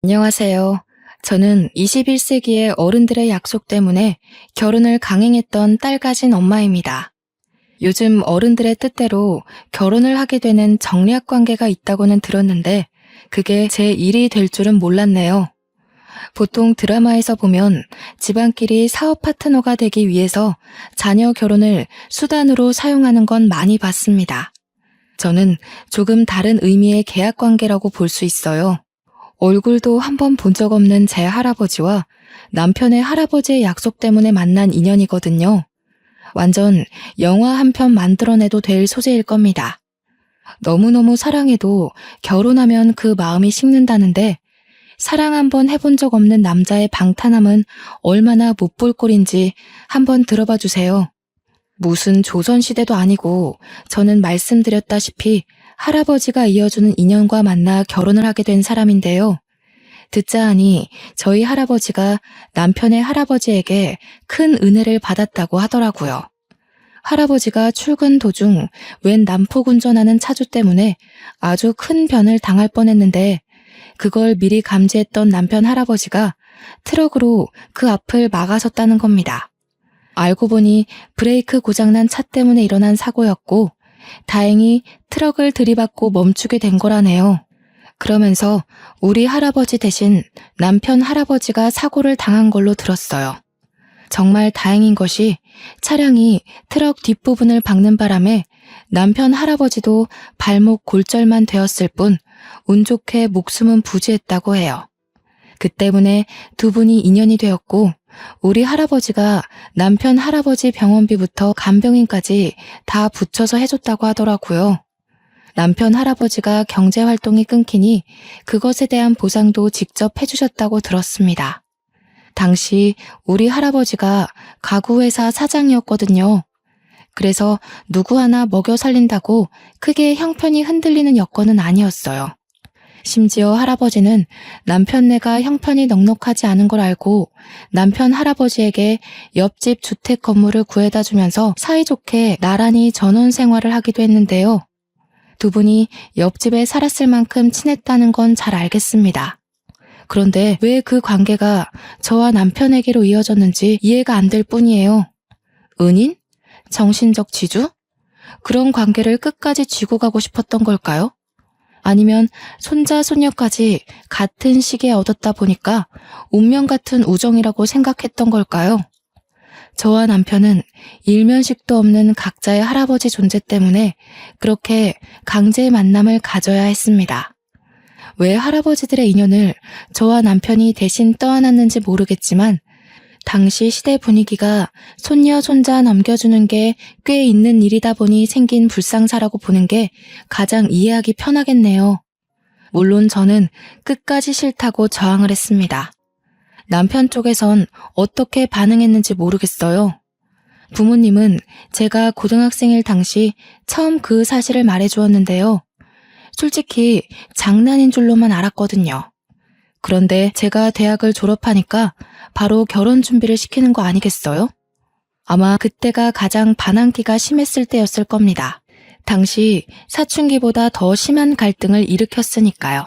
안녕하세요. 저는 21세기의 어른들의 약속 때문에 결혼을 강행했던 딸 가진 엄마입니다. 요즘 어른들의 뜻대로 결혼을 하게 되는 정략 관계가 있다고는 들었는데 그게 제 일이 될 줄은 몰랐네요. 보통 드라마에서 보면 집안끼리 사업 파트너가 되기 위해서 자녀 결혼을 수단으로 사용하는 건 많이 봤습니다. 저는 조금 다른 의미의 계약 관계라고 볼 수 있어요. 얼굴도 한 번 본 적 없는 제 할아버지와 남편의 할아버지의 약속 때문에 만난 인연이거든요. 완전 영화 한 편 만들어내도 될 소재일 겁니다. 너무너무 사랑해도 결혼하면 그 마음이 식는다는데 사랑 한 번 해본 적 없는 남자의 방탄함은 얼마나 못 볼 꼴인지 한번 들어봐 주세요. 무슨 조선시대도 아니고 저는 말씀드렸다시피 할아버지가 이어주는 인연과 만나 결혼을 하게 된 사람인데요. 듣자 하니 저희 할아버지가 남편의 할아버지에게 큰 은혜를 받았다고 하더라고요. 할아버지가 출근 도중 웬 난폭 운전하는 차주 때문에 아주 큰 변을 당할 뻔했는데 그걸 미리 감지했던 남편 할아버지가 트럭으로 그 앞을 막아섰다는 겁니다. 알고 보니 브레이크 고장난 차 때문에 일어난 사고였고 다행히 트럭을 들이받고 멈추게 된 거라네요. 그러면서 우리 할아버지 대신 남편 할아버지가 사고를 당한 걸로 들었어요. 정말 다행인 것이 차량이 트럭 뒷부분을 박는 바람에 남편 할아버지도 발목 골절만 되었을 뿐 운 좋게 목숨은 부지했다고 해요. 그 때문에 두 분이 인연이 되었고 우리 할아버지가 남편 할아버지 병원비부터 간병인까지 다 붙여서 해줬다고 하더라고요. 남편 할아버지가 경제활동이 끊기니 그것에 대한 보상도 직접 해주셨다고 들었습니다. 당시 우리 할아버지가 가구회사 사장이었거든요. 그래서 누구 하나 먹여 살린다고 크게 형편이 흔들리는 여건은 아니었어요. 심지어 할아버지는 남편네가 형편이 넉넉하지 않은 걸 알고 남편 할아버지에게 옆집 주택 건물을 구해다 주면서 사이좋게 나란히 전원 생활을 하기도 했는데요. 두 분이 옆집에 살았을 만큼 친했다는 건 잘 알겠습니다. 그런데 왜 그 관계가 저와 남편에게로 이어졌는지 이해가 안 될 뿐이에요. 은인? 정신적 지주? 그런 관계를 끝까지 쥐고 가고 싶었던 걸까요? 아니면 손자, 손녀까지 같은 시기에 얻었다 보니까 운명 같은 우정이라고 생각했던 걸까요? 저와 남편은 일면식도 없는 각자의 할아버지 존재 때문에 그렇게 강제의 만남을 가져야 했습니다. 왜 할아버지들의 인연을 저와 남편이 대신 떠안았는지 모르겠지만 당시 시대 분위기가 손녀, 손자 넘겨주는 게 꽤 있는 일이다 보니 생긴 불상사라고 보는 게 가장 이해하기 편하겠네요. 물론 저는 끝까지 싫다고 저항을 했습니다. 남편 쪽에선 어떻게 반응했는지 모르겠어요. 부모님은 제가 고등학생일 당시 처음 그 사실을 말해주었는데요. 솔직히 장난인 줄로만 알았거든요. 그런데 제가 대학을 졸업하니까 바로 결혼 준비를 시키는 거 아니겠어요? 아마 그때가 가장 반항기가 심했을 때였을 겁니다. 당시 사춘기보다 더 심한 갈등을 일으켰으니까요.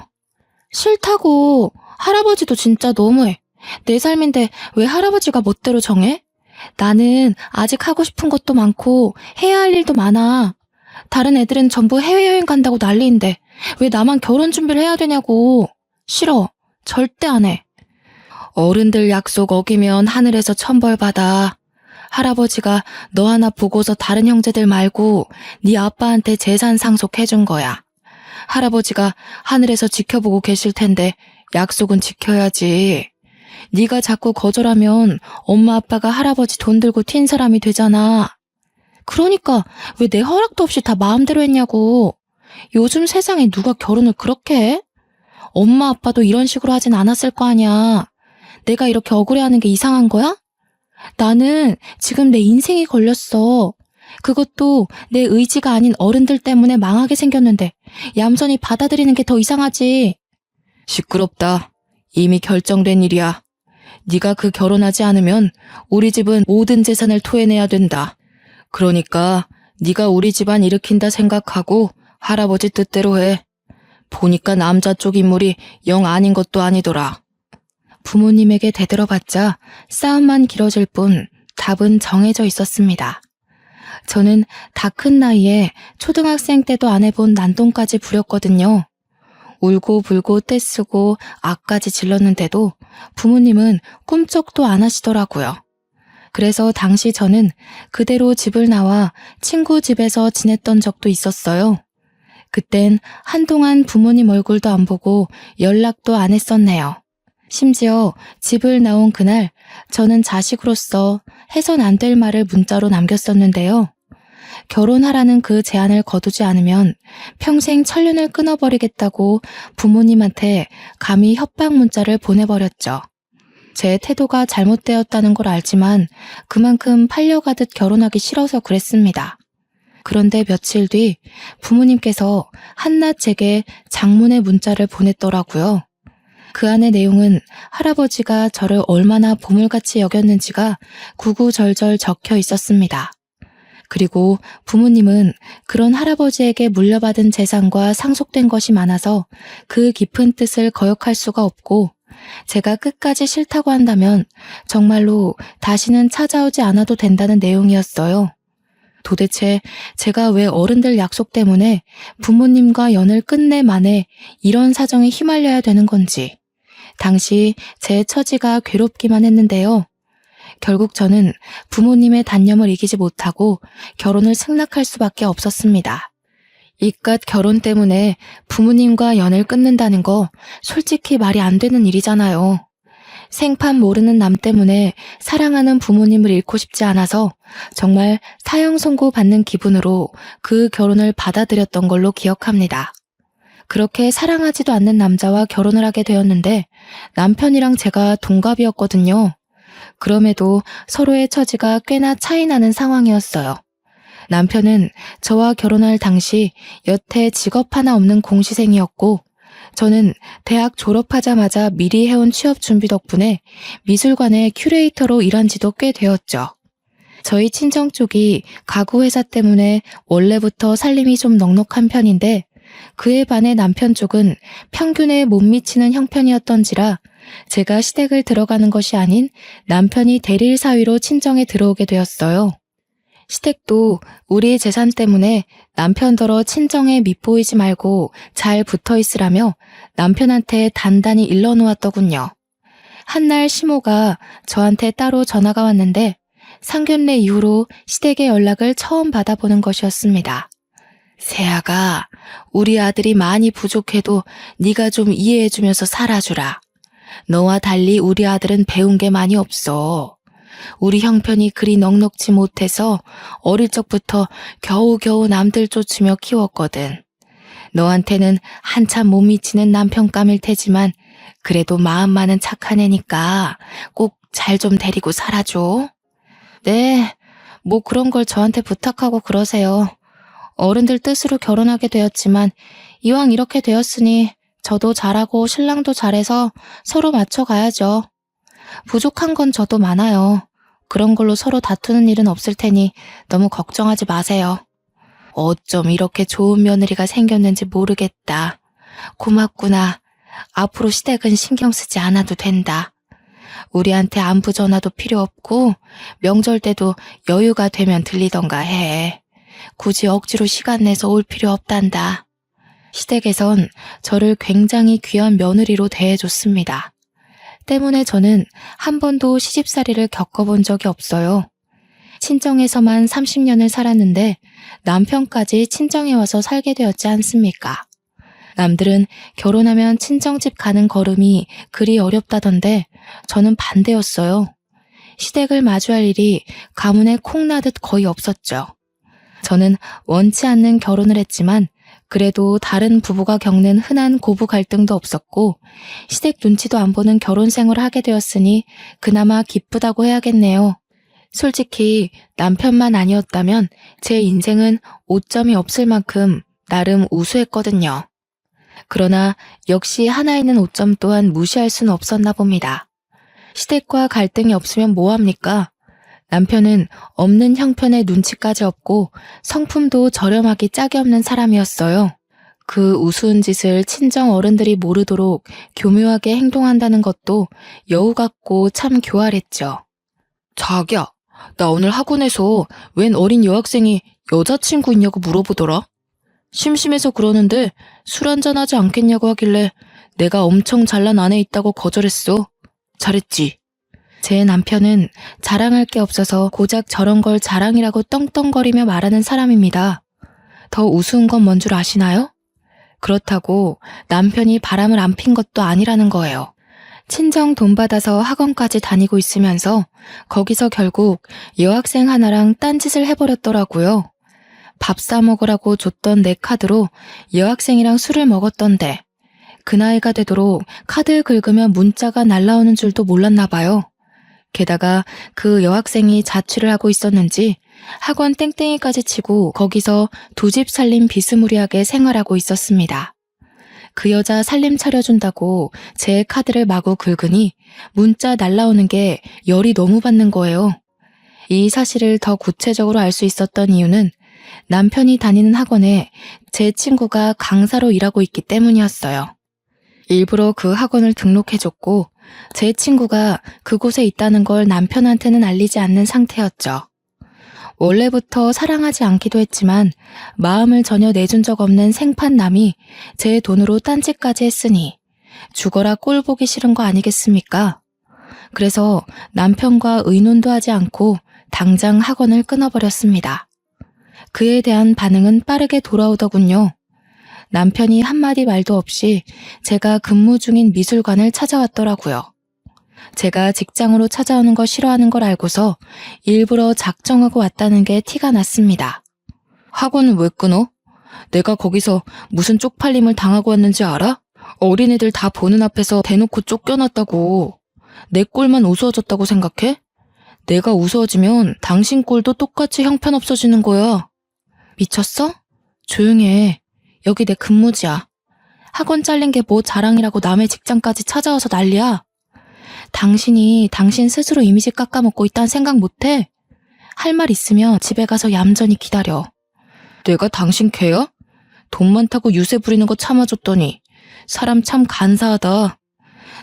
싫다고. 할아버지도 진짜 너무해. 내 삶인데 왜 할아버지가 멋대로 정해? 나는 아직 하고 싶은 것도 많고 해야 할 일도 많아. 다른 애들은 전부 해외여행 간다고 난리인데 왜 나만 결혼 준비를 해야 되냐고. 싫어. 절대 안 해. 어른들 약속 어기면 하늘에서 천벌 받아. 할아버지가 너 하나 보고서 다른 형제들 말고 네 아빠한테 재산 상속해준 거야. 할아버지가 하늘에서 지켜보고 계실 텐데 약속은 지켜야지. 네가 자꾸 거절하면 엄마 아빠가 할아버지 돈 들고 튄 사람이 되잖아. 그러니까 왜 내 허락도 없이 다 마음대로 했냐고. 요즘 세상에 누가 결혼을 그렇게 해? 엄마 아빠도 이런 식으로 하진 않았을 거 아니야. 내가 이렇게 억울해하는 게 이상한 거야? 나는 지금 내 인생이 걸렸어. 그것도 내 의지가 아닌 어른들 때문에 망하게 생겼는데 얌전히 받아들이는 게 더 이상하지. 시끄럽다. 이미 결정된 일이야. 네가 그 결혼하지 않으면 우리 집은 모든 재산을 토해내야 된다. 그러니까 네가 우리 집안 일으킨다 생각하고 할아버지 뜻대로 해. 보니까 남자 쪽 인물이 영 아닌 것도 아니더라. 부모님에게 대들어봤자 싸움만 길어질 뿐 답은 정해져 있었습니다. 저는 다 큰 나이에 초등학생 때도 안 해본 난동까지 부렸거든요. 울고 불고 떼쓰고 악까지 질렀는데도 부모님은 꿈쩍도 안 하시더라고요. 그래서 당시 저는 그대로 집을 나와 친구 집에서 지냈던 적도 있었어요. 그땐 한동안 부모님 얼굴도 안 보고 연락도 안 했었네요. 심지어 집을 나온 그날 저는 자식으로서 해선 안 될 말을 문자로 남겼었는데요. 결혼하라는 그 제안을 거두지 않으면 평생 천륜을 끊어버리겠다고 부모님한테 감히 협박 문자를 보내버렸죠. 제 태도가 잘못되었다는 걸 알지만 그만큼 팔려가듯 결혼하기 싫어서 그랬습니다. 그런데 며칠 뒤 부모님께서 한낱 제게 장문의 문자를 보냈더라고요. 그 안의 내용은 할아버지가 저를 얼마나 보물같이 여겼는지가 구구절절 적혀 있었습니다. 그리고 부모님은 그런 할아버지에게 물려받은 재산과 상속된 것이 많아서 그 깊은 뜻을 거역할 수가 없고 제가 끝까지 싫다고 한다면 정말로 다시는 찾아오지 않아도 된다는 내용이었어요. 도대체 제가 왜 어른들 약속 때문에 부모님과 연을 끝내 만에 이런 사정에 휘말려야 되는 건지 당시 제 처지가 괴롭기만 했는데요. 결국 저는 부모님의 단념을 이기지 못하고 결혼을 승낙할 수밖에 없었습니다. 이깟 결혼 때문에 부모님과 연을 끊는다는 거 솔직히 말이 안 되는 일이잖아요. 생판 모르는 남 때문에 사랑하는 부모님을 잃고 싶지 않아서 정말 사형 선고 받는 기분으로 그 결혼을 받아들였던 걸로 기억합니다. 그렇게 사랑하지도 않는 남자와 결혼을 하게 되었는데 남편이랑 제가 동갑이었거든요. 그럼에도 서로의 처지가 꽤나 차이 나는 상황이었어요. 남편은 저와 결혼할 당시 여태 직업 하나 없는 공시생이었고 저는 대학 졸업하자마자 미리 해온 취업 준비 덕분에 미술관의 큐레이터로 일한 지도 꽤 되었죠. 저희 친정 쪽이 가구 회사 때문에 원래부터 살림이 좀 넉넉한 편인데 그에 반해 남편 쪽은 평균에 못 미치는 형편이었던지라 제가 시댁을 들어가는 것이 아닌 남편이 대릴 사위로 친정에 들어오게 되었어요. 시댁도 우리 재산 때문에 남편더러 친정에 밉보이지 말고 잘 붙어 있으라며 남편한테 단단히 일러놓았더군요. 한날 시모가 저한테 따로 전화가 왔는데 상견례 이후로 시댁의 연락을 처음 받아보는 것이었습니다. 세아가 우리 아들이 많이 부족해도 네가 좀 이해해주면서 살아주라. 너와 달리 우리 아들은 배운 게 많이 없어. 우리 형편이 그리 넉넉지 못해서 어릴 적부터 겨우겨우 남들 쫓으며 키웠거든. 너한테는 한참 못 미치는 남편감일 테지만 그래도 마음만은 착한 애니까 꼭 잘 좀 데리고 살아줘. 네, 뭐 그런 걸 저한테 부탁하고 그러세요. 어른들 뜻으로 결혼하게 되었지만 이왕 이렇게 되었으니 저도 잘하고 신랑도 잘해서 서로 맞춰가야죠. 부족한 건 저도 많아요. 그런 걸로 서로 다투는 일은 없을 테니 너무 걱정하지 마세요. 어쩜 이렇게 좋은 며느리가 생겼는지 모르겠다. 고맙구나. 앞으로 시댁은 신경 쓰지 않아도 된다. 우리한테 안부 전화도 필요 없고 명절 때도 여유가 되면 들리던가 해. 굳이 억지로 시간 내서 올 필요 없단다. 시댁에선 저를 굉장히 귀한 며느리로 대해줬습니다. 때문에 저는 한 번도 시집살이를 겪어본 적이 없어요. 친정에서만 30년을 살았는데 남편까지 친정에 와서 살게 되었지 않습니까? 남들은 결혼하면 친정집 가는 걸음이 그리 어렵다던데 저는 반대였어요. 시댁을 마주할 일이 가문에 콩나듯 거의 없었죠. 저는 원치 않는 결혼을 했지만 그래도 다른 부부가 겪는 흔한 고부 갈등도 없었고 시댁 눈치도 안 보는 결혼 생활을 하게 되었으니 그나마 기쁘다고 해야겠네요. 솔직히 남편만 아니었다면 제 인생은 오점이 없을 만큼 나름 우수했거든요. 그러나 역시 하나 있는 오점 또한 무시할 수는 없었나 봅니다. 시댁과 갈등이 없으면 뭐합니까? 남편은 없는 형편에 눈치까지 없고 성품도 저렴하기 짝이 없는 사람이었어요. 그 우스운 짓을 친정 어른들이 모르도록 교묘하게 행동한다는 것도 여우 같고 참 교활했죠. 자기야, 나 오늘 학원에서 웬 어린 여학생이 여자친구 있냐고 물어보더라. 심심해서 그러는데 술 한잔 하지 않겠냐고 하길래 내가 엄청 잘난 아내 있다고 거절했어. 잘했지. 제 남편은 자랑할 게 없어서 고작 저런 걸 자랑이라고 떵떵거리며 말하는 사람입니다. 더 우스운 건 뭔 줄 아시나요? 그렇다고 남편이 바람을 안 핀 것도 아니라는 거예요. 친정 돈 받아서 학원까지 다니고 있으면서 거기서 결국 여학생 하나랑 딴짓을 해버렸더라고요. 밥 사 먹으라고 줬던 내 카드로 여학생이랑 술을 먹었던데 그 나이가 되도록 카드 긁으면 문자가 날라오는 줄도 몰랐나 봐요. 게다가 그 여학생이 자취를 하고 있었는지 학원 땡땡이까지 치고 거기서 두 집 살림 비스무리하게 생활하고 있었습니다. 그 여자 살림 차려준다고 제 카드를 마구 긁으니 문자 날라오는 게 열이 너무 받는 거예요. 이 사실을 더 구체적으로 알 수 있었던 이유는 남편이 다니는 학원에 제 친구가 강사로 일하고 있기 때문이었어요. 일부러 그 학원을 등록해줬고 제 친구가 그곳에 있다는 걸 남편한테는 알리지 않는 상태였죠. 원래부터 사랑하지 않기도 했지만 마음을 전혀 내준 적 없는 생판남이 제 돈으로 딴짓까지 했으니 죽어라 꼴 보기 싫은 거 아니겠습니까? 그래서 남편과 의논도 하지 않고 당장 학원을 끊어버렸습니다. 그에 대한 반응은 빠르게 돌아오더군요. 남편이 한마디 말도 없이 제가 근무 중인 미술관을 찾아왔더라고요. 제가 직장으로 찾아오는 거 싫어하는 걸 알고서 일부러 작정하고 왔다는 게 티가 났습니다. 학원은 왜 끊어? 내가 거기서 무슨 쪽팔림을 당하고 왔는지 알아? 어린애들 다 보는 앞에서 대놓고 쫓겨났다고. 내 꼴만 우스워졌다고 생각해? 내가 우스워지면 당신 꼴도 똑같이 형편없어지는 거야. 미쳤어? 조용히 해. 여기 내 근무지야. 학원 잘린 게 뭐 자랑이라고 남의 직장까지 찾아와서 난리야. 당신이 당신 스스로 이미지 깎아먹고 있다는 생각 못해? 할 말 있으면 집에 가서 얌전히 기다려. 내가 당신 개야? 돈 많다고 유세 부리는 거 참아줬더니 사람 참 간사하다.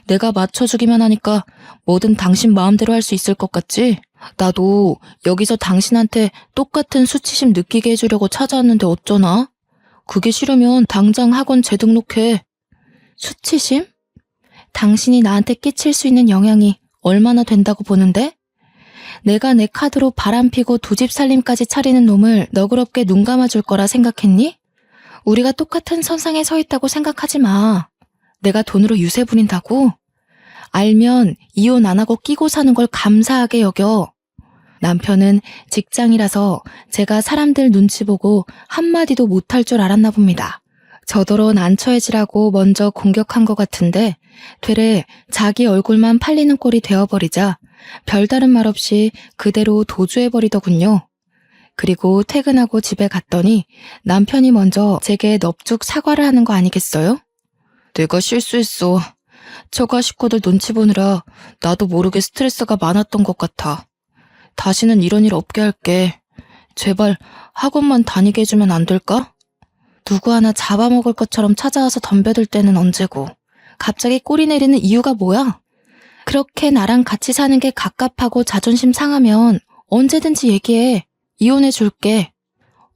내가 맞춰주기만 하니까 뭐든 당신 마음대로 할 수 있을 것 같지? 나도 여기서 당신한테 똑같은 수치심 느끼게 해주려고 찾아왔는데 어쩌나? 그게 싫으면 당장 학원 재등록해. 수치심? 당신이 나한테 끼칠 수 있는 영향이 얼마나 된다고 보는데? 내가 내 카드로 바람피고 두 집 살림까지 차리는 놈을 너그럽게 눈 감아줄 거라 생각했니? 우리가 똑같은 선상에 서 있다고 생각하지 마. 내가 돈으로 유세 부린다고? 알면 이혼 안 하고 끼고 사는 걸 감사하게 여겨. 남편은 직장이라서 제가 사람들 눈치 보고 한마디도 못할 줄 알았나 봅니다. 저더러 난처해지라고 먼저 공격한 것 같은데 되레 자기 얼굴만 팔리는 꼴이 되어버리자 별다른 말 없이 그대로 도주해버리더군요. 그리고 퇴근하고 집에 갔더니 남편이 먼저 제게 넙죽 사과를 하는 거 아니겠어요? 내가 실수했어. 처가 식구들 눈치 보느라 나도 모르게 스트레스가 많았던 것 같아. 다시는 이런 일 없게 할게. 제발 학원만 다니게 해주면 안 될까? 누구 하나 잡아먹을 것처럼 찾아와서 덤벼들 때는 언제고. 갑자기 꼬리 내리는 이유가 뭐야? 그렇게 나랑 같이 사는 게 갑갑하고 자존심 상하면 언제든지 얘기해. 이혼해 줄게.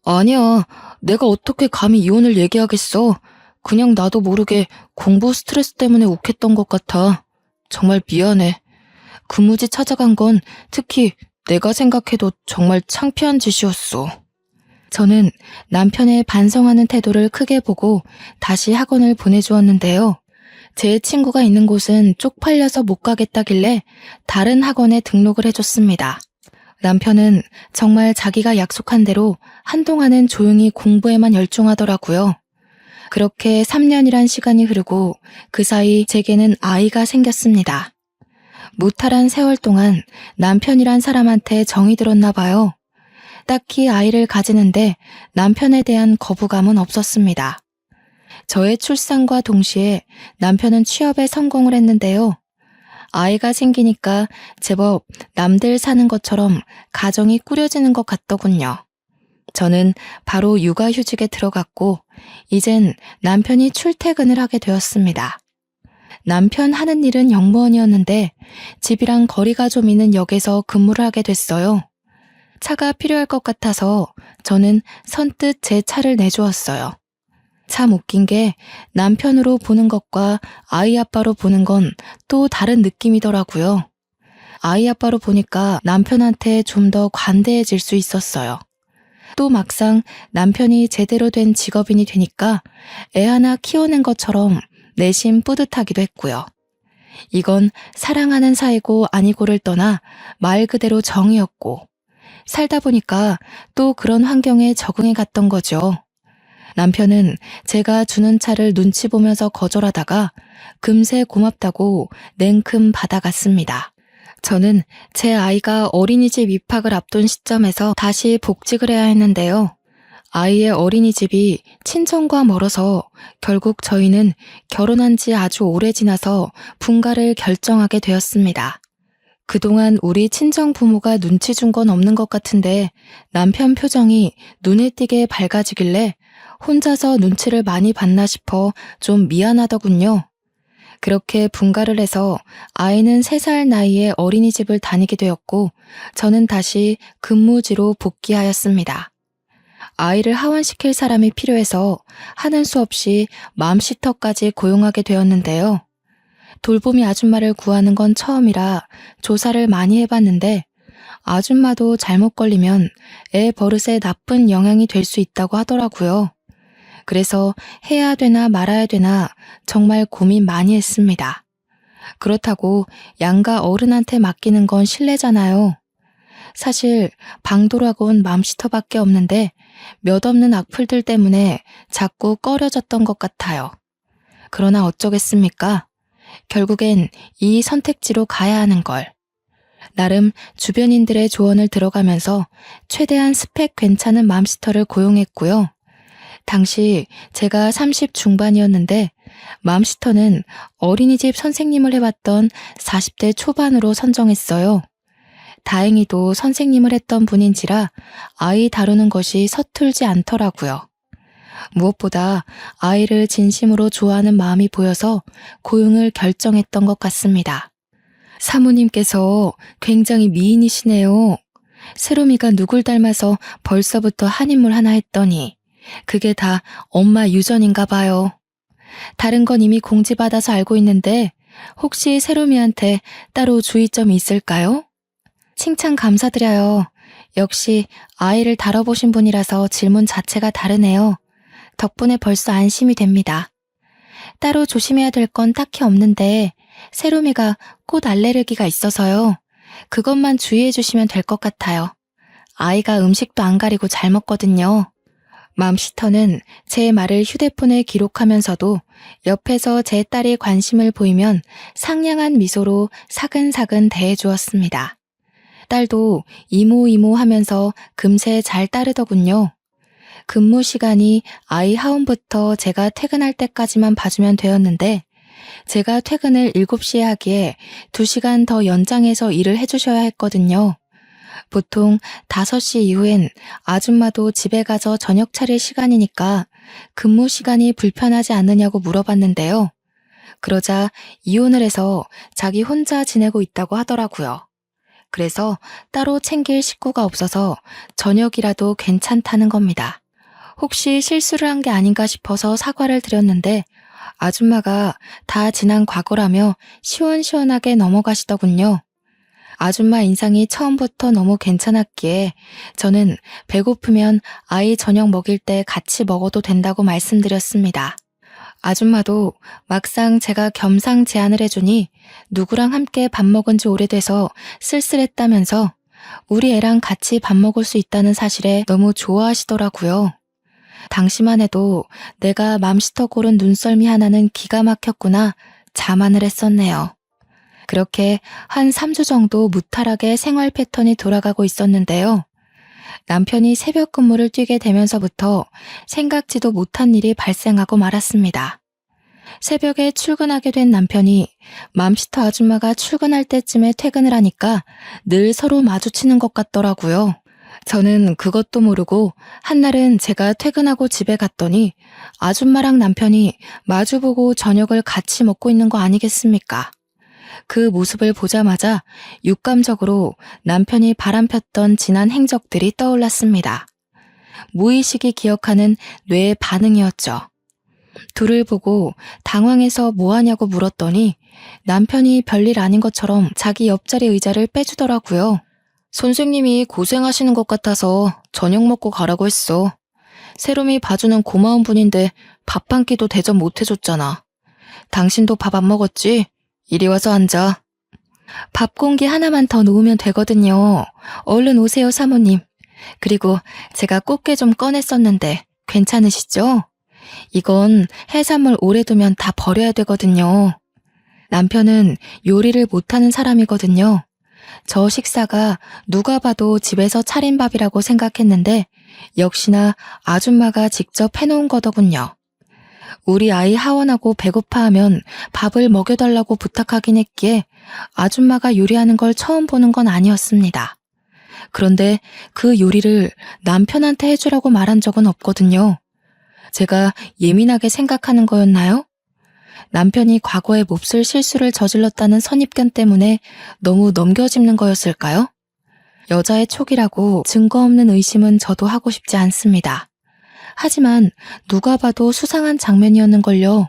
아니야. 내가 어떻게 감히 이혼을 얘기하겠어. 그냥 나도 모르게 공부 스트레스 때문에 욱했던 것 같아. 정말 미안해. 근무지 찾아간 건 특히 내가 생각해도 정말 창피한 짓이었어. 저는 남편의 반성하는 태도를 크게 보고 다시 학원을 보내주었는데요. 제 친구가 있는 곳은 쪽팔려서 못 가겠다길래 다른 학원에 등록을 해줬습니다. 남편은 정말 자기가 약속한 대로 한동안은 조용히 공부에만 열중하더라고요. 그렇게 3년이란 시간이 흐르고 그 사이 제게는 아이가 생겼습니다. 무탈한 세월 동안 남편이란 사람한테 정이 들었나 봐요. 딱히 아이를 가지는데 남편에 대한 거부감은 없었습니다. 저의 출산과 동시에 남편은 취업에 성공을 했는데요. 아이가 생기니까 제법 남들 사는 것처럼 가정이 꾸려지는 것 같더군요. 저는 바로 육아휴직에 들어갔고 이젠 남편이 출퇴근을 하게 되었습니다. 남편 하는 일은 영무원이었는데 집이랑 거리가 좀 있는 역에서 근무를 하게 됐어요. 차가 필요할 것 같아서 저는 선뜻 제 차를 내주었어요. 참 웃긴 게 남편으로 보는 것과 아이 아빠로 보는 건 또 다른 느낌이더라고요. 아이 아빠로 보니까 남편한테 좀 더 관대해질 수 있었어요. 또 막상 남편이 제대로 된 직업인이 되니까 애 하나 키우는 것처럼 내심 뿌듯하기도 했고요. 이건 사랑하는 사이고 아니고를 떠나 말 그대로 정이었고 살다 보니까 또 그런 환경에 적응해 갔던 거죠. 남편은 제가 주는 차를 눈치 보면서 거절하다가 금세 고맙다고 냉큼 받아갔습니다. 저는 제 아이가 어린이집 입학을 앞둔 시점에서 다시 복직을 해야 했는데요. 아이의 어린이집이 친정과 멀어서 결국 저희는 결혼한 지 아주 오래 지나서 분가를 결정하게 되었습니다. 그동안 우리 친정 부모가 눈치 준 건 없는 것 같은데 남편 표정이 눈에 띄게 밝아지길래 혼자서 눈치를 많이 봤나 싶어 좀 미안하더군요. 그렇게 분가를 해서 아이는 3살 나이에 어린이집을 다니게 되었고 저는 다시 근무지로 복귀하였습니다. 아이를 하원시킬 사람이 필요해서 하는 수 없이 맘시터까지 고용하게 되었는데요. 돌보미 아줌마를 구하는 건 처음이라 조사를 많이 해봤는데 아줌마도 잘못 걸리면 애 버릇에 나쁜 영향이 될 수 있다고 하더라고요. 그래서 해야 되나 말아야 되나 정말 고민 많이 했습니다. 그렇다고 양가 어른한테 맡기는 건 실례잖아요. 사실 방도락은 맘시터밖에 없는데 몇 없는 악플들 때문에 자꾸 꺼려졌던 것 같아요. 그러나 어쩌겠습니까? 결국엔 이 선택지로 가야 하는 걸. 나름 주변인들의 조언을 들어가면서 최대한 스펙 괜찮은 맘시터를 고용했고요. 당시 제가 30 중반이었는데 맘시터는 어린이집 선생님을 해봤던 40대 초반으로 선정했어요. 다행히도 선생님을 했던 분인지라 아이 다루는 것이 서툴지 않더라고요. 무엇보다 아이를 진심으로 좋아하는 마음이 보여서 고용을 결정했던 것 같습니다. 사모님께서 굉장히 미인이시네요. 세롬이가 누굴 닮아서 벌써부터 한 인물 하나 했더니 그게 다 엄마 유전인가 봐요. 다른 건 이미 공지받아서 알고 있는데 혹시 세롬이한테 따로 주의점이 있을까요? 칭찬 감사드려요. 역시 아이를 다뤄보신 분이라서 질문 자체가 다르네요. 덕분에 벌써 안심이 됩니다. 따로 조심해야 될 건 딱히 없는데 세롬이가 꽃 알레르기가 있어서요. 그것만 주의해 주시면 될 것 같아요. 아이가 음식도 안 가리고 잘 먹거든요. 맘시터는 제 말을 휴대폰에 기록하면서도 옆에서 제 딸이 관심을 보이면 상냥한 미소로 사근사근 대해주었습니다. 딸도 이모 하면서 금세 잘 따르더군요. 근무 시간이 아이 하원부터 제가 퇴근할 때까지만 봐주면 되었는데 제가 퇴근을 7시에 하기에 2시간 더 연장해서 일을 해주셔야 했거든요. 보통 5시 이후엔 아줌마도 집에 가서 저녁 차릴 시간이니까 근무 시간이 불편하지 않느냐고 물어봤는데요. 그러자 이혼을 해서 자기 혼자 지내고 있다고 하더라고요. 그래서 따로 챙길 식구가 없어서 저녁이라도 괜찮다는 겁니다. 혹시 실수를 한 게 아닌가 싶어서 사과를 드렸는데 아줌마가 다 지난 과거라며 시원시원하게 넘어가시더군요. 아줌마 인상이 처음부터 너무 괜찮았기에 저는 배고프면 아이 저녁 먹일 때 같이 먹어도 된다고 말씀드렸습니다. 아줌마도 막상 제가 겸상 제안을 해주니 누구랑 함께 밥 먹은 지 오래돼서 쓸쓸했다면서 우리 애랑 같이 밥 먹을 수 있다는 사실에 너무 좋아하시더라고요. 당시만 해도 내가 맘시터 고른 눈썰미 하나는 기가 막혔구나 자만을 했었네요. 그렇게 한 3주 정도 무탈하게 생활 패턴이 돌아가고 있었는데요. 남편이 새벽 근무를 뛰게 되면서부터 생각지도 못한 일이 발생하고 말았습니다. 새벽에 출근하게 된 남편이 맘시터 아줌마가 출근할 때쯤에 퇴근을 하니까 늘 서로 마주치는 것 같더라고요. 저는 그것도 모르고 한날은 제가 퇴근하고 집에 갔더니 아줌마랑 남편이 마주보고 저녁을 같이 먹고 있는 거 아니겠습니까? 그 모습을 보자마자 육감적으로 남편이 바람폈던 지난 행적들이 떠올랐습니다. 무의식이 기억하는 뇌의 반응이었죠. 둘을 보고 당황해서 뭐하냐고 물었더니 남편이 별일 아닌 것처럼 자기 옆자리 의자를 빼주더라고요. 선생님이 고생하시는 것 같아서 저녁 먹고 가라고 했어. 세롬이 봐주는 고마운 분인데 밥 한 끼도 대접 못 해줬잖아. 당신도 밥 안 먹었지? 이리 와서 앉아. 밥 공기 하나만 더 놓으면 되거든요. 얼른 오세요, 사모님. 그리고 제가 꽃게 좀 꺼냈었는데 괜찮으시죠? 이건 해산물 오래 두면 다 버려야 되거든요. 남편은 요리를 못하는 사람이거든요. 저 식사가 누가 봐도 집에서 차린 밥이라고 생각했는데 역시나 아줌마가 직접 해놓은 거더군요. 우리 아이 하원하고 배고파하면 밥을 먹여달라고 부탁하긴 했기에 아줌마가 요리하는 걸 처음 보는 건 아니었습니다. 그런데 그 요리를 남편한테 해주라고 말한 적은 없거든요. 제가 예민하게 생각하는 거였나요? 남편이 과거에 몹쓸 실수를 저질렀다는 선입견 때문에 너무 넘겨짚는 거였을까요? 여자의 촉이라고 증거 없는 의심은 저도 하고 싶지 않습니다. 하지만 누가 봐도 수상한 장면이었는걸요.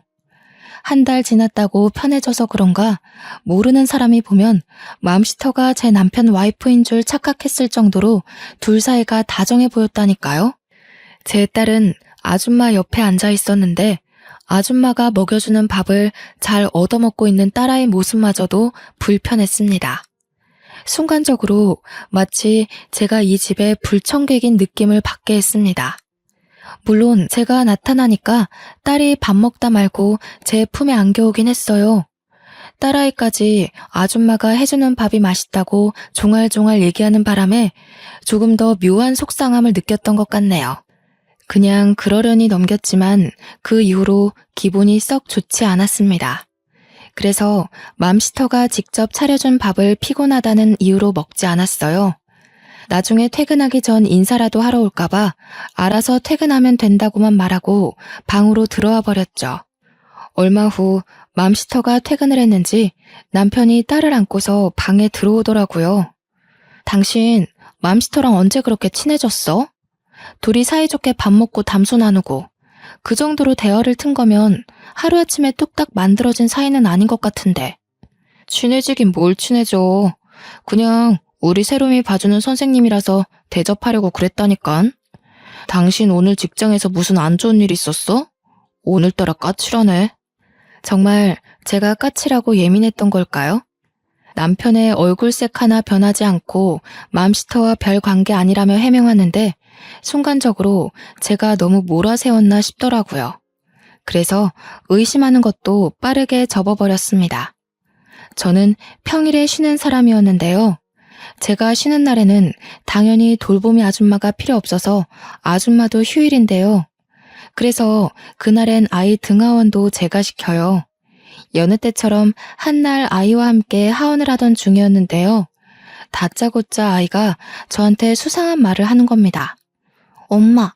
한 달 지났다고 편해져서 그런가 모르는 사람이 보면 맘시터가 제 남편 와이프인 줄 착각했을 정도로 둘 사이가 다정해 보였다니까요. 제 딸은 아줌마 옆에 앉아 있었는데 아줌마가 먹여주는 밥을 잘 얻어먹고 있는 딸아이 모습마저도 불편했습니다. 순간적으로 마치 제가 이 집의 불청객인 느낌을 받게 했습니다. 물론 제가 나타나니까 딸이 밥 먹다 말고 제 품에 안겨오긴 했어요. 딸아이까지 아줌마가 해주는 밥이 맛있다고 종알종알 얘기하는 바람에 조금 더 묘한 속상함을 느꼈던 것 같네요. 그냥 그러려니 넘겼지만 그 이후로 기분이 썩 좋지 않았습니다. 그래서 맘시터가 직접 차려준 밥을 피곤하다는 이유로 먹지 않았어요. 나중에 퇴근하기 전 인사라도 하러 올까봐 알아서 퇴근하면 된다고만 말하고 방으로 들어와 버렸죠. 얼마 후 맘시터가 퇴근을 했는지 남편이 딸을 안고서 방에 들어오더라고요. 당신 맘시터랑 언제 그렇게 친해졌어? 둘이 사이좋게 밥 먹고 담소 나누고 그 정도로 대화를 튼 거면 하루아침에 뚝딱 만들어진 사이는 아닌 것 같은데. 친해지긴 뭘 친해져. 그냥 우리 세롬이 봐주는 선생님이라서 대접하려고 그랬다니깐. 당신 오늘 직장에서 무슨 안 좋은 일 있었어? 오늘따라 까칠하네. 정말 제가 까칠하고 예민했던 걸까요? 남편의 얼굴색 하나 변하지 않고 맘시터와 별 관계 아니라며 해명하는데 순간적으로 제가 너무 몰아세웠나 싶더라고요. 그래서 의심하는 것도 빠르게 접어버렸습니다. 저는 평일에 쉬는 사람이었는데요. 제가 쉬는 날에는 당연히 돌보미 아줌마가 필요 없어서 아줌마도 휴일인데요. 그래서 그날엔 아이 등하원도 제가 시켜요. 여느 때처럼 한날 아이와 함께 하원을 하던 중이었는데요. 다짜고짜 아이가 저한테 수상한 말을 하는 겁니다. 엄마,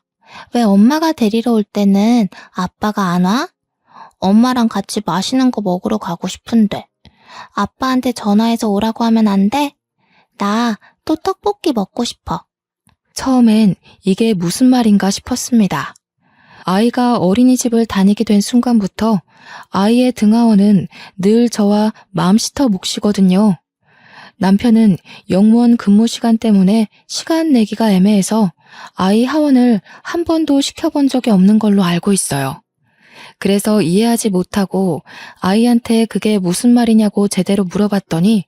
왜 엄마가 데리러 올 때는 아빠가 안 와? 엄마랑 같이 맛있는 거 먹으러 가고 싶은데 아빠한테 전화해서 오라고 하면 안 돼? 나 또 떡볶이 먹고 싶어. 처음엔 이게 무슨 말인가 싶었습니다. 아이가 어린이집을 다니게 된 순간부터 아이의 등하원은 늘 저와 맘시터 몫이거든요. 남편은 영무원 근무 시간 때문에 시간 내기가 애매해서 아이 하원을 한 번도 시켜본 적이 없는 걸로 알고 있어요. 그래서 이해하지 못하고 아이한테 그게 무슨 말이냐고 제대로 물어봤더니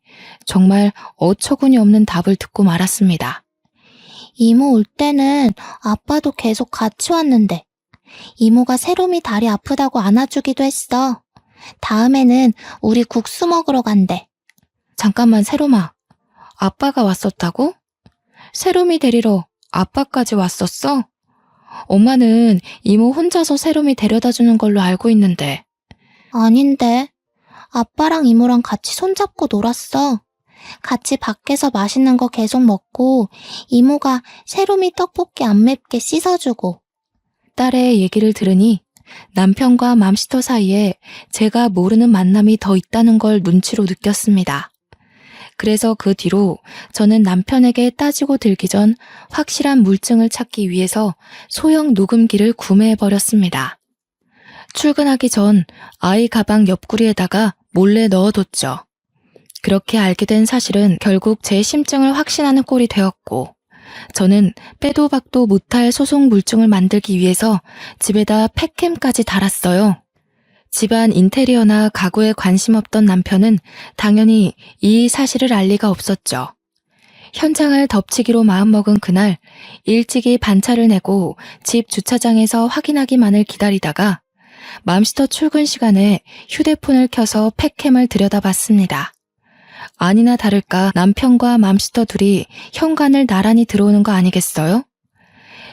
정말 어처구니 없는 답을 듣고 말았습니다. 이모 올 때는 아빠도 계속 같이 왔는데 이모가 세롬이 다리 아프다고 안아주기도 했어. 다음에는 우리 국수 먹으러 간대. 잠깐만 세롬아, 아빠가 왔었다고? 세롬이 데리러 아빠까지 왔었어? 엄마는 이모 혼자서 세롬이 데려다 주는 걸로 알고 있는데. 아닌데. 아빠랑 이모랑 같이 손잡고 놀았어. 같이 밖에서 맛있는 거 계속 먹고 이모가 새로미 떡볶이 안 맵게 씻어주고. 딸의 얘기를 들으니 남편과 맘시터 사이에 제가 모르는 만남이 더 있다는 걸 눈치로 느꼈습니다. 그래서 그 뒤로 저는 남편에게 따지고 들기 전 확실한 물증을 찾기 위해서 소형 녹음기를 구매해버렸습니다. 출근하기 전 아이 가방 옆구리에다가 몰래 넣어뒀죠. 그렇게 알게 된 사실은 결국 제 심증을 확신하는 꼴이 되었고, 저는 빼도 박도 못할 소송 물증을 만들기 위해서 집에다 팩캠까지 달았어요. 집안 인테리어나 가구에 관심 없던 남편은 당연히 이 사실을 알 리가 없었죠. 현장을 덮치기로 마음먹은 그날 일찍이 반차를 내고 집 주차장에서 확인하기만을 기다리다가 맘시터 출근 시간에 휴대폰을 켜서 팩캠을 들여다봤습니다. 아니나 다를까 남편과 맘시터 둘이 현관을 나란히 들어오는 거 아니겠어요?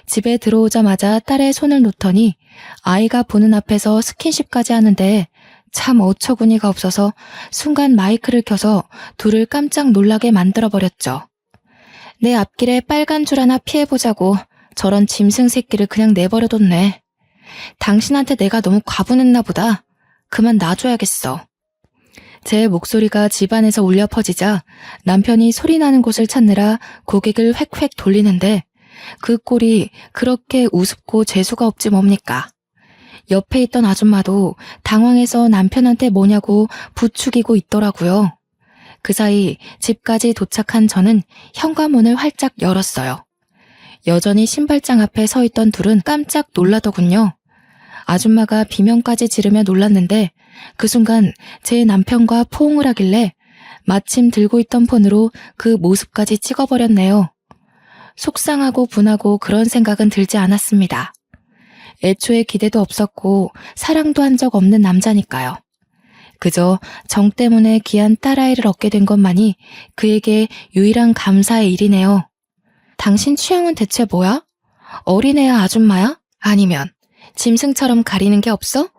집에 들어오자마자 딸의 손을 놓더니 아이가 보는 앞에서 스킨십까지 하는데 참 어처구니가 없어서 순간 마이크를 켜서 둘을 깜짝 놀라게 만들어버렸죠. 내 앞길에 빨간 줄 하나 피해보자고 저런 짐승 새끼를 그냥 내버려뒀네. 당신한테 내가 너무 과분했나 보다. 그만 놔줘야겠어. 제 목소리가 집안에서 울려 퍼지자 남편이 소리나는 곳을 찾느라 고개를 획획 돌리는데 그 꼴이 그렇게 우습고 재수가 없지 뭡니까. 옆에 있던 아줌마도 당황해서 남편한테 뭐냐고 부추기고 있더라고요. 그 사이 집까지 도착한 저는 현관문을 활짝 열었어요. 여전히 신발장 앞에 서 있던 둘은 깜짝 놀라더군요. 아줌마가 비명까지 지르며 놀랐는데 그 순간 제 남편과 포옹을 하길래 마침 들고 있던 폰으로 그 모습까지 찍어버렸네요. 속상하고 분하고 그런 생각은 들지 않았습니다. 애초에 기대도 없었고 사랑도 한 적 없는 남자니까요. 그저 정 때문에 귀한 딸아이를 얻게 된 것만이 그에게 유일한 감사의 일이네요. 당신 취향은 대체 뭐야? 어린애야 아줌마야? 아니면 짐승처럼 가리는 게 없어?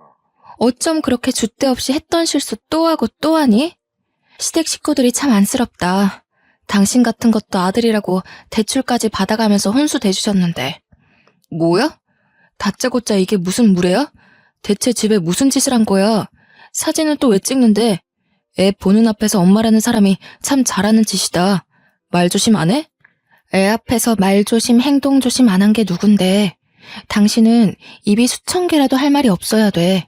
어쩜 그렇게 줏대 없이 했던 실수 또 하고 또 하니? 시댁 식구들이 참 안쓰럽다. 당신 같은 것도 아들이라고 대출까지 받아가면서 혼수 대주셨는데. 뭐야? 다짜고짜 이게 무슨 무례야? 대체 집에 무슨 짓을 한 거야? 사진은 또 왜 찍는데? 애 보는 앞에서 엄마라는 사람이 참 잘하는 짓이다. 말 조심 안 해? 애 앞에서 말 조심 행동 조심 안 한 게 누군데. 당신은 입이 수천 개라도 할 말이 없어야 돼.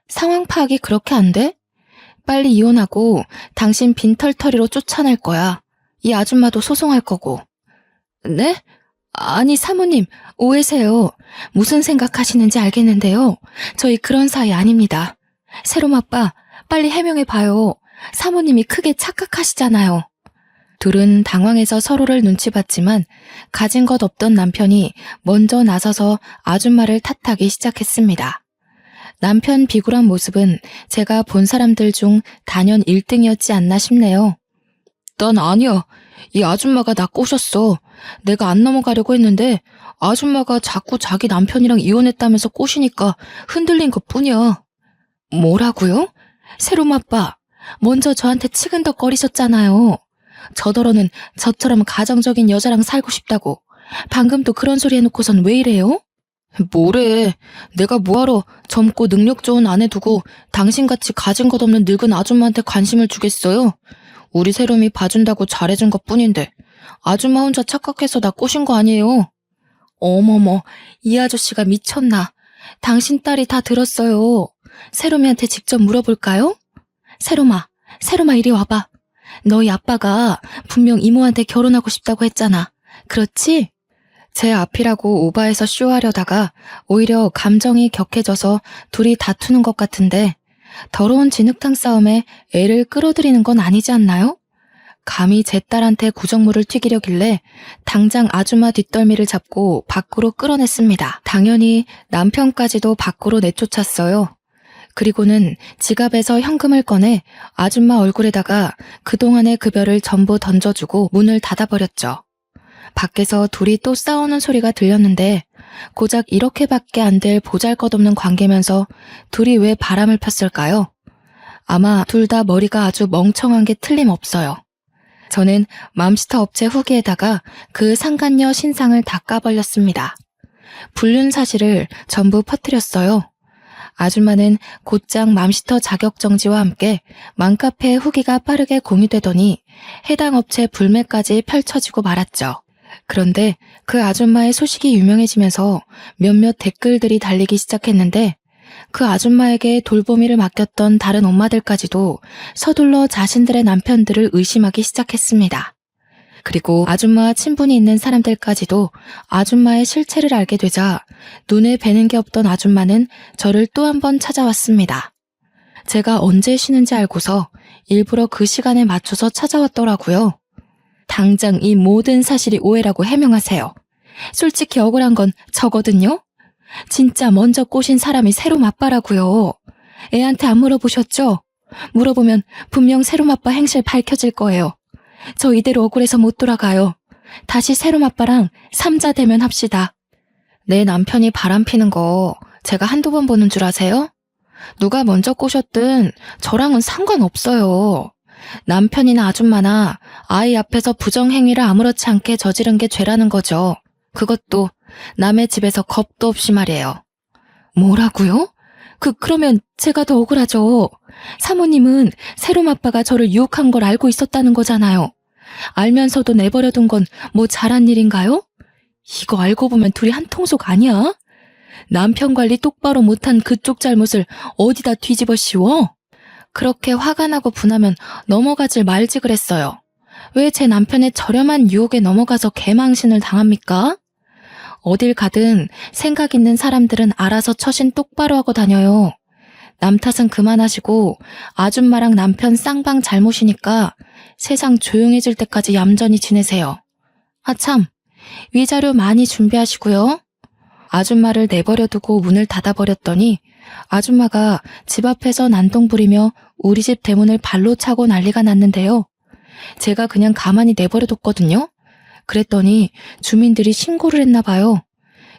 상황 파악이 그렇게 안 돼? 빨리 이혼하고 당신 빈털터리로 쫓아낼 거야. 이 아줌마도 소송할 거고. 네? 아니 사모님 오해세요. 무슨 생각하시는지 알겠는데요. 저희 그런 사이 아닙니다. 새롬 아빠 빨리 해명해봐요. 사모님이 크게 착각하시잖아요. 둘은 당황해서 서로를 눈치 봤지만 가진 것 없던 남편이 먼저 나서서 아줌마를 탓하기 시작했습니다. 남편 비굴한 모습은 제가 본 사람들 중 단연 1등이었지 않나 싶네요. 난 아니야. 이 아줌마가 나 꼬셨어. 내가 안 넘어가려고 했는데 아줌마가 자꾸 자기 남편이랑 이혼했다면서 꼬시니까 흔들린 것뿐이야. 뭐라고요? 새롬 아빠, 먼저 저한테 치근덕거리셨잖아요. 저더러는 저처럼 가정적인 여자랑 살고 싶다고. 방금 또 그런 소리 해놓고선 왜 이래요? 뭐래. 내가 뭐하러 젊고 능력 좋은 아내 두고 당신같이 가진 것 없는 늙은 아줌마한테 관심을 주겠어요? 우리 새롬이 봐준다고 잘해준 것뿐인데 아줌마 혼자 착각해서 나 꼬신 거 아니에요? 어머머, 이 아저씨가 미쳤나. 당신 딸이 다 들었어요. 새롬이한테 직접 물어볼까요? 새롬아 이리 와봐. 너희 아빠가 분명 이모한테 결혼하고 싶다고 했잖아. 그렇지? 제 앞이라고 오바해서 쇼하려다가 오히려 감정이 격해져서 둘이 다투는 것 같은데 더러운 진흙탕 싸움에 애를 끌어들이는 건 아니지 않나요? 감히 제 딸한테 구정물을 튀기려길래 당장 아줌마 뒷덜미를 잡고 밖으로 끌어냈습니다. 당연히 남편까지도 밖으로 내쫓았어요. 그리고는 지갑에서 현금을 꺼내 아줌마 얼굴에다가 그동안의 급여를 전부 던져주고 문을 닫아버렸죠. 밖에서 둘이 또 싸우는 소리가 들렸는데 고작 이렇게밖에 안 될 보잘것없는 관계면서 둘이 왜 바람을 폈을까요? 아마 둘 다 머리가 아주 멍청한 게 틀림없어요. 저는 맘스터 업체 후기에다가 그 상간녀 신상을 다 까발렸습니다. 불륜 사실을 전부 퍼뜨렸어요. 아줌마는 곧장 맘스터 자격정지와 함께 맘카페 후기가 빠르게 공유되더니 해당 업체 불매까지 펼쳐지고 말았죠. 그런데 그 아줌마의 소식이 유명해지면서 몇몇 댓글들이 달리기 시작했는데 그 아줌마에게 돌보미를 맡겼던 다른 엄마들까지도 서둘러 자신들의 남편들을 의심하기 시작했습니다. 그리고 아줌마와 친분이 있는 사람들까지도 아줌마의 실체를 알게 되자 눈에 뵈는 게 없던 아줌마는 저를 또 한 번 찾아왔습니다. 제가 언제 쉬는지 알고서 일부러 그 시간에 맞춰서 찾아왔더라고요. 당장 이 모든 사실이 오해라고 해명하세요. 솔직히 억울한 건 저거든요. 진짜 먼저 꼬신 사람이 새롬 아빠라고요. 애한테 안 물어보셨죠? 물어보면 분명 새롬 아빠 행실 밝혀질 거예요. 저 이대로 억울해서 못 돌아가요. 다시 새롬 아빠랑 삼자 대면 합시다. 내 남편이 바람피는 거 제가 한두 번 보는 줄 아세요? 누가 먼저 꼬셨든 저랑은 상관없어요. 남편이나 아줌마나 아이 앞에서 부정행위를 아무렇지 않게 저지른 게 죄라는 거죠. 그것도 남의 집에서 겁도 없이 말이에요. 뭐라고요? 그러면 제가 더 억울하죠. 사모님은 새롬 아빠가 저를 유혹한 걸 알고 있었다는 거잖아요. 알면서도 내버려둔 건 뭐 잘한 일인가요? 이거 알고 보면 둘이 한 통속 아니야? 남편 관리 똑바로 못한 그쪽 잘못을 어디다 뒤집어 씌워? 그렇게 화가 나고 분하면 넘어가질 말지 그랬어요. 왜 제 남편의 저렴한 유혹에 넘어가서 개망신을 당합니까? 어딜 가든 생각 있는 사람들은 알아서 처신 똑바로 하고 다녀요. 남 탓은 그만하시고 아줌마랑 남편 쌍방 잘못이니까 세상 조용해질 때까지 얌전히 지내세요. 아 참, 위자료 많이 준비하시고요. 아줌마를 내버려두고 문을 닫아버렸더니 아줌마가 집 앞에서 난동 부리며 우리 집 대문을 발로 차고 난리가 났는데요. 제가 그냥 가만히 내버려뒀거든요. 그랬더니 주민들이 신고를 했나 봐요.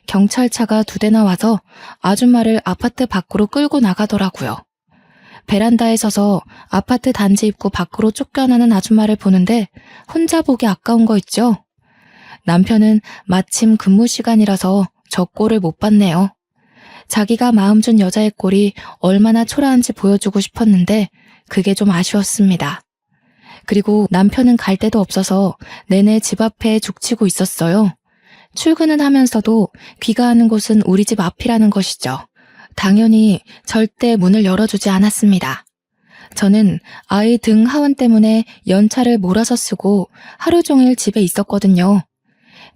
경찰차가 2대나 와서 아줌마를 아파트 밖으로 끌고 나가더라고요. 베란다에 서서 아파트 단지 입구 밖으로 쫓겨나는 아줌마를 보는데 혼자 보기 아까운 거 있죠? 남편은 마침 근무 시간이라서 저 꼴을 못 봤네요. 자기가 마음 준 여자의 꼴이 얼마나 초라한지 보여주고 싶었는데 그게 좀 아쉬웠습니다. 그리고 남편은 갈 데도 없어서 내내 집 앞에 죽치고 있었어요. 출근은 하면서도 귀가하는 곳은 우리 집 앞이라는 것이죠. 당연히 절대 문을 열어주지 않았습니다. 저는 아이 등 하원 때문에 연차를 몰아서 쓰고 하루 종일 집에 있었거든요.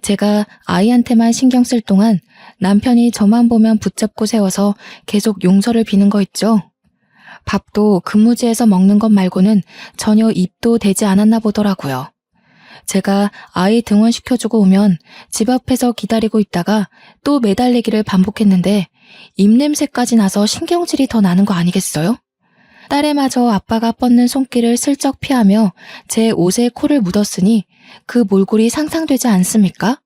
제가 아이한테만 신경 쓸 동안 남편이 저만 보면 붙잡고 세워서 계속 용서를 비는 거 있죠. 밥도 근무지에서 먹는 것 말고는 전혀 입도 대지 않았나 보더라고요. 제가 아이 등원시켜주고 오면 집 앞에서 기다리고 있다가 또 매달리기를 반복했는데 입냄새까지 나서 신경질이 더 나는 거 아니겠어요? 딸애마저 아빠가 뻗는 손길을 슬쩍 피하며 제 옷에 코를 묻었으니 그 몰골이 상상되지 않습니까?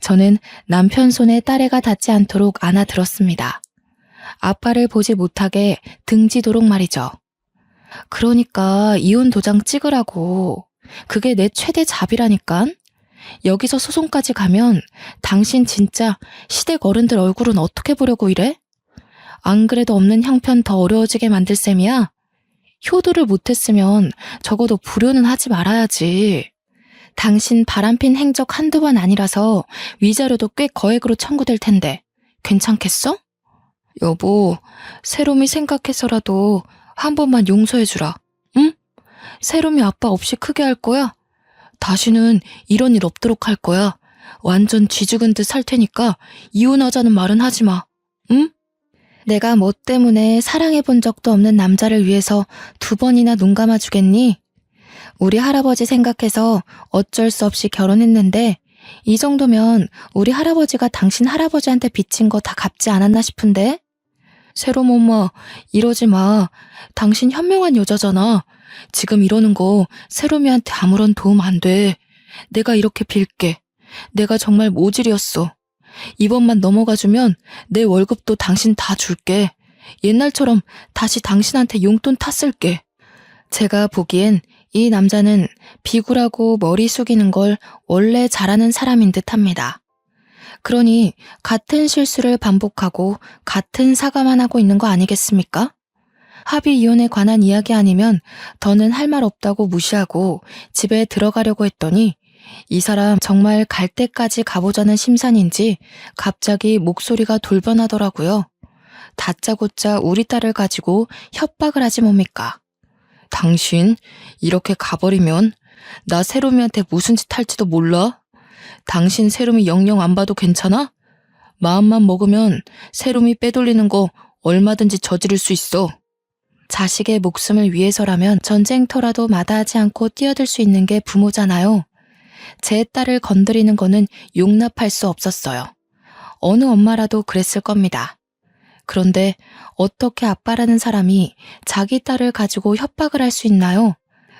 저는 남편 손에 딸애가 닿지 않도록 안아들었습니다. 아빠를 보지 못하게 등지도록 말이죠. 그러니까 이혼 도장 찍으라고. 그게 내 최대 잡이라니깐. 여기서 소송까지 가면 당신 진짜 시댁 어른들 얼굴은 어떻게 보려고 이래? 안 그래도 없는 형편 더 어려워지게 만들 셈이야? 효도를 못했으면 적어도 불효는 하지 말아야지. 당신 바람핀 행적 한두 번 아니라서 위자료도 꽤 거액으로 청구될 텐데 괜찮겠어? 여보, 새롬이 생각해서라도 한 번만 용서해주라. 응? 새롬이 아빠 없이 크게 할 거야? 다시는 이런 일 없도록 할 거야. 완전 쥐죽은 듯 살 테니까 이혼하자는 말은 하지 마. 응? 내가 뭐 때문에 사랑해본 적도 없는 남자를 위해서 2번이나 눈 감아주겠니? 우리 할아버지 생각해서 어쩔 수 없이 결혼했는데 이 정도면 우리 할아버지가 당신 할아버지한테 빚진 거 다 갚지 않았나 싶은데? 새롬 엄마, 이러지 마. 당신 현명한 여자잖아. 지금 이러는 거 새롬이한테 아무런 도움 안 돼. 내가 이렇게 빌게. 내가 정말 모질이었어. 이번만 넘어가주면 내 월급도 당신 다 줄게. 옛날처럼 다시 당신한테 용돈 탔을게. 제가 보기엔 이 남자는 비굴하고 머리 숙이는 걸 원래 잘하는 사람인 듯합니다. 그러니 같은 실수를 반복하고 같은 사과만 하고 있는 거 아니겠습니까? 합의 이혼에 관한 이야기 아니면 더는 할 말 없다고 무시하고 집에 들어가려고 했더니 이 사람 정말 갈 때까지 가보자는 심산인지 갑자기 목소리가 돌변하더라고요. 다짜고짜 우리 딸을 가지고 협박을 하지 뭡니까? 당신 이렇게 가버리면 나 세롬이한테 무슨 짓 할지도 몰라? 당신 세롬이 영영 안 봐도 괜찮아? 마음만 먹으면 세롬이 빼돌리는 거 얼마든지 저지를 수 있어. 자식의 목숨을 위해서라면 전쟁터라도 마다하지 않고 뛰어들 수 있는 게 부모잖아요. 제 딸을 건드리는 거는 용납할 수 없었어요. 어느 엄마라도 그랬을 겁니다. 그런데 어떻게 아빠라는 사람이 자기 딸을 가지고 협박을 할 수 있나요?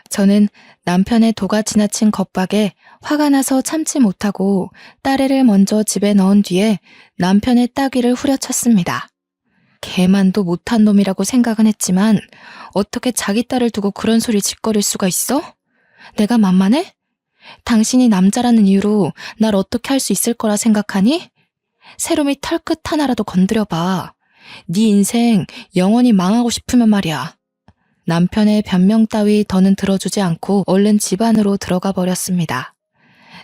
저는 남편의 도가 지나친 겁박에 화가 나서 참지 못하고 딸애를 먼저 집에 넣은 뒤에 남편의 따귀를 후려쳤습니다. 개만도 못한 놈이라고 생각은 했지만 어떻게 자기 딸을 두고 그런 소리 짓거릴 수가 있어? 내가 만만해? 당신이 남자라는 이유로 날 어떻게 할 수 있을 거라 생각하니? 세롬이 털끝 하나라도 건드려봐. 네 인생 영원히 망하고 싶으면 말이야. 남편의 변명 따위 더는 들어주지 않고 얼른 집 안으로 들어가 버렸습니다.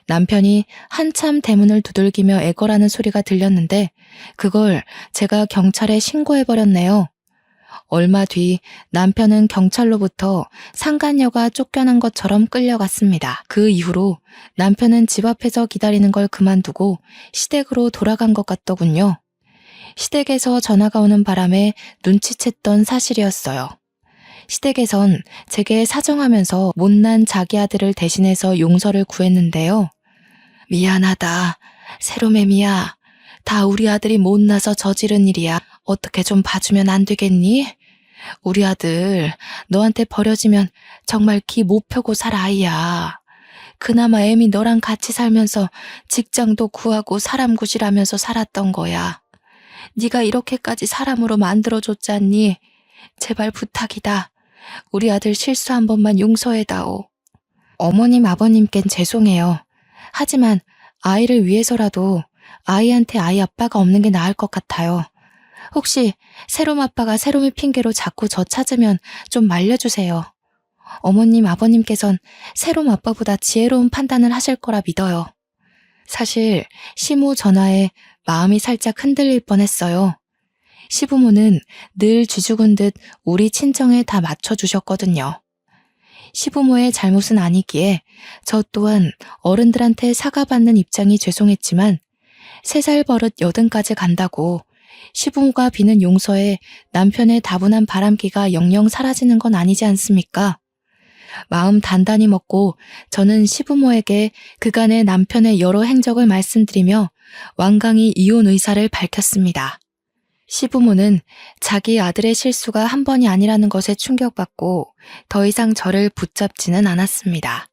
남편이 한참 대문을 두들기며 애걸하는 소리가 들렸는데 그걸 제가 경찰에 신고해버렸네요. 얼마 뒤 남편은 경찰로부터 상간녀가 쫓겨난 것처럼 끌려갔습니다. 그 이후로 남편은 집 앞에서 기다리는 걸 그만두고 시댁으로 돌아간 것 같더군요. 시댁에서 전화가 오는 바람에 눈치챘던 사실이었어요. 시댁에선 제게 사정하면서 못난 자기 아들을 대신해서 용서를 구했는데요. 미안하다. 세로매미야. 다 우리 아들이 못나서 저지른 일이야. 어떻게 좀 봐주면 안 되겠니? 우리 아들 너한테 버려지면 정말 기 못 펴고 살 아이야. 그나마 애미 너랑 같이 살면서 직장도 구하고 사람 구실하면서 살았던 거야. 네가 이렇게까지 사람으로 만들어줬잖니. 제발 부탁이다. 우리 아들 실수 한 번만 용서해다오. 어머님 아버님께н 죄송해요. 하지만 아이를 위해서라도 아이한테 아이 아빠가 없는 게 나을 것 같아요. 혹시 세롬 아빠가 세롬이 핑계로 자꾸 저 찾으면 좀 말려주세요. 어머님 아버님께선 세롬 아빠보다 지혜로운 판단을 하실 거라 믿어요. 사실 시모 전화에 마음이 살짝 흔들릴 뻔했어요. 시부모는 늘 쥐죽은 듯 우리 친정에 다 맞춰주셨거든요. 시부모의 잘못은 아니기에 저 또한 어른들한테 사과받는 입장이 죄송했지만 3살 버릇 80까지 간다고 시부모가 비는 용서에 남편의 다분한 바람기가 영영 사라지는 건 아니지 않습니까? 마음 단단히 먹고 저는 시부모에게 그간의 남편의 여러 행적을 말씀드리며 완강히 이혼 의사를 밝혔습니다. 시부모는 자기 아들의 실수가 한 번이 아니라는 것에 충격받고 더 이상 저를 붙잡지는 않았습니다.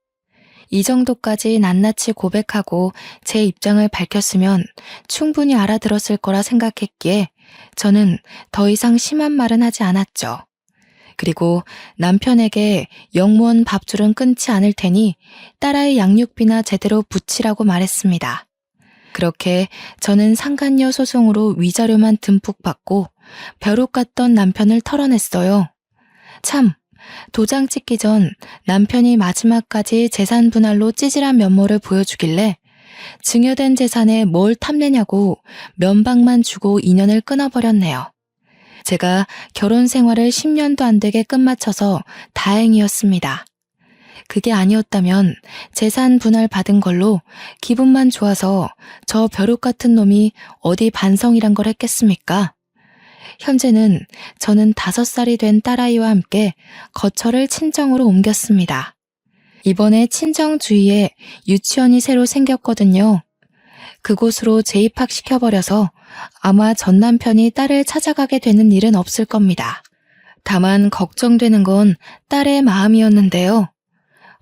이 정도까지 낱낱이 고백하고 제 입장을 밝혔으면 충분히 알아들었을 거라 생각했기에 저는 더 이상 심한 말은 하지 않았죠. 그리고 남편에게 영무원 밥줄은 끊지 않을 테니 딸아이 양육비나 제대로 붙이라고 말했습니다. 그렇게 저는 상간녀 소송으로 위자료만 듬뿍 받고 벼룩 같던 남편을 털어냈어요. 참, 도장 찍기 전 남편이 마지막까지 재산 분할로 찌질한 면모를 보여주길래 증여된 재산에 뭘 탐내냐고 면박만 주고 인연을 끊어버렸네요. 제가 결혼 생활을 10년도 안 되게 끝마쳐서 다행이었습니다. 그게 아니었다면 재산 분할 받은 걸로 기분만 좋아서 저 벼룩 같은 놈이 어디 반성이란 걸 했겠습니까? 현재는 저는 5살이 된 딸아이와 함께 거처를 친정으로 옮겼습니다. 이번에 친정 주위에 유치원이 새로 생겼거든요. 그곳으로 재입학시켜버려서 아마 전 남편이 딸을 찾아가게 되는 일은 없을 겁니다. 다만 걱정되는 건 딸의 마음이었는데요.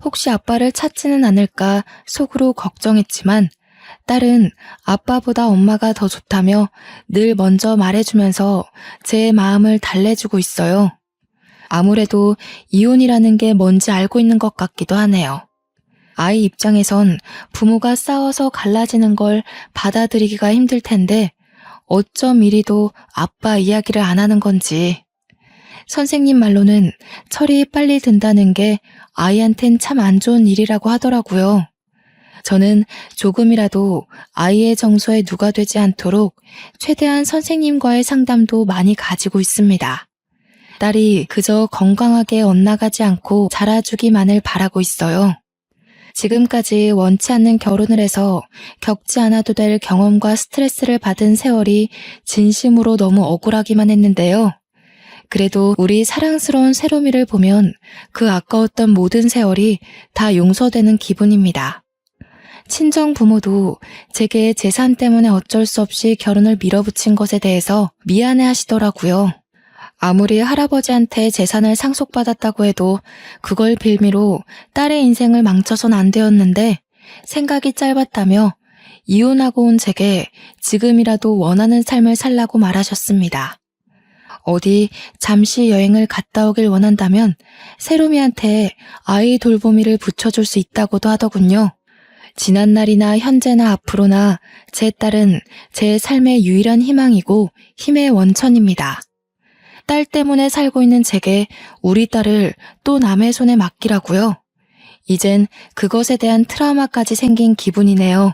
혹시 아빠를 찾지는 않을까 속으로 걱정했지만 딸은 아빠보다 엄마가 더 좋다며 늘 먼저 말해주면서 제 마음을 달래주고 있어요. 아무래도 이혼이라는 게 뭔지 알고 있는 것 같기도 하네요. 아이 입장에선 부모가 싸워서 갈라지는 걸 받아들이기가 힘들 텐데 어쩜 이리도 아빠 이야기를 안 하는 건지. 선생님 말로는 철이 빨리 든다는 게 아이한텐 참 안 좋은 일이라고 하더라고요. 저는 조금이라도 아이의 정서에 누가 되지 않도록 최대한 선생님과의 상담도 많이 가지고 있습니다. 딸이 그저 건강하게 엇나가지 않고 자라주기만을 바라고 있어요. 지금까지 원치 않는 결혼을 해서 겪지 않아도 될 경험과 스트레스를 받은 세월이 진심으로 너무 억울하기만 했는데요. 그래도 우리 사랑스러운 세롬이를 보면 그 아까웠던 모든 세월이 다 용서되는 기분입니다. 친정 부모도 제게 재산 때문에 어쩔 수 없이 결혼을 밀어붙인 것에 대해서 미안해 하시더라고요. 아무리 할아버지한테 재산을 상속받았다고 해도 그걸 빌미로 딸의 인생을 망쳐선 안 되었는데 생각이 짧았다며 이혼하고 온 제게 지금이라도 원하는 삶을 살라고 말하셨습니다. 어디 잠시 여행을 갔다 오길 원한다면 세롬이한테 아이 돌보미를 붙여줄 수 있다고도 하더군요. 지난날이나 현재나 앞으로나 제 딸은 제 삶의 유일한 희망이고 힘의 원천입니다. 딸 때문에 살고 있는 제게 우리 딸을 또 남의 손에 맡기라고요. 이젠 그것에 대한 트라우마까지 생긴 기분이네요.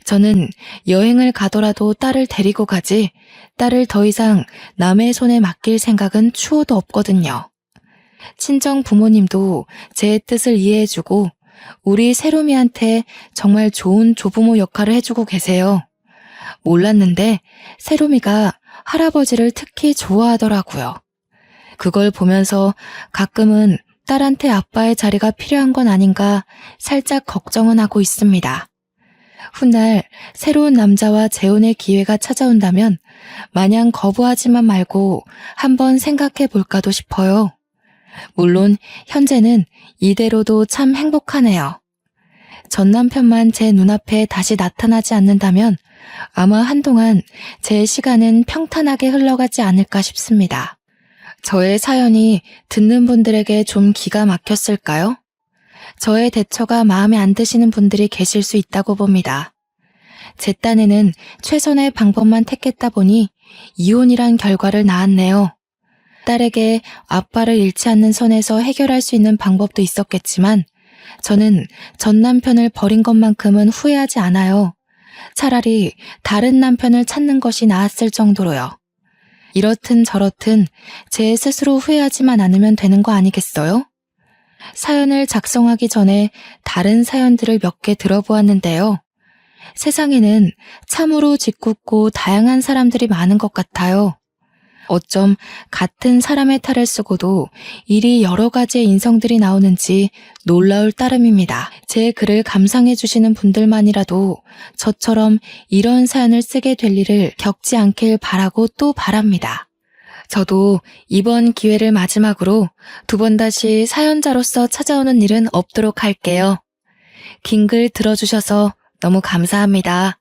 저는 여행을 가더라도 딸을 데리고 가지 딸을 더 이상 남의 손에 맡길 생각은 추호도 없거든요. 친정 부모님도 제 뜻을 이해해주고 우리 세롬이한테 정말 좋은 조부모 역할을 해주고 계세요. 몰랐는데 세롬이가 할아버지를 특히 좋아하더라고요. 그걸 보면서 가끔은 딸한테 아빠의 자리가 필요한 건 아닌가 살짝 걱정은 하고 있습니다. 훗날 새로운 남자와 재혼의 기회가 찾아온다면 마냥 거부하지만 말고 한번 생각해 볼까도 싶어요. 물론 현재는 이대로도 참 행복하네요. 전 남편만 제 눈앞에 다시 나타나지 않는다면 아마 한동안 제 시간은 평탄하게 흘러가지 않을까 싶습니다. 저의 사연이 듣는 분들에게 좀 기가 막혔을까요? 저의 대처가 마음에 안 드시는 분들이 계실 수 있다고 봅니다. 제 딴에는 최선의 방법만 택했다 보니 이혼이란 결과를 낳았네요. 딸에게 아빠를 잃지 않는 선에서 해결할 수 있는 방법도 있었겠지만 저는 전 남편을 버린 것만큼은 후회하지 않아요. 차라리 다른 남편을 찾는 것이 나았을 정도로요. 이렇든 저렇든 제 스스로 후회하지만 않으면 되는 거 아니겠어요? 사연을 작성하기 전에 다른 사연들을 몇 개 들어보았는데요. 세상에는 참으로 짓궂고 다양한 사람들이 많은 것 같아요. 어쩜 같은 사람의 탈을 쓰고도 이리 여러 가지의 인성들이 나오는지 놀라울 따름입니다. 제 글을 감상해 주시는 분들만이라도 저처럼 이런 사연을 쓰게 될 일을 겪지 않길 바라고 또 바랍니다. 저도 이번 기회를 마지막으로 두 번 다시 사연자로서 찾아오는 일은 없도록 할게요. 긴 글 들어주셔서 너무 감사합니다.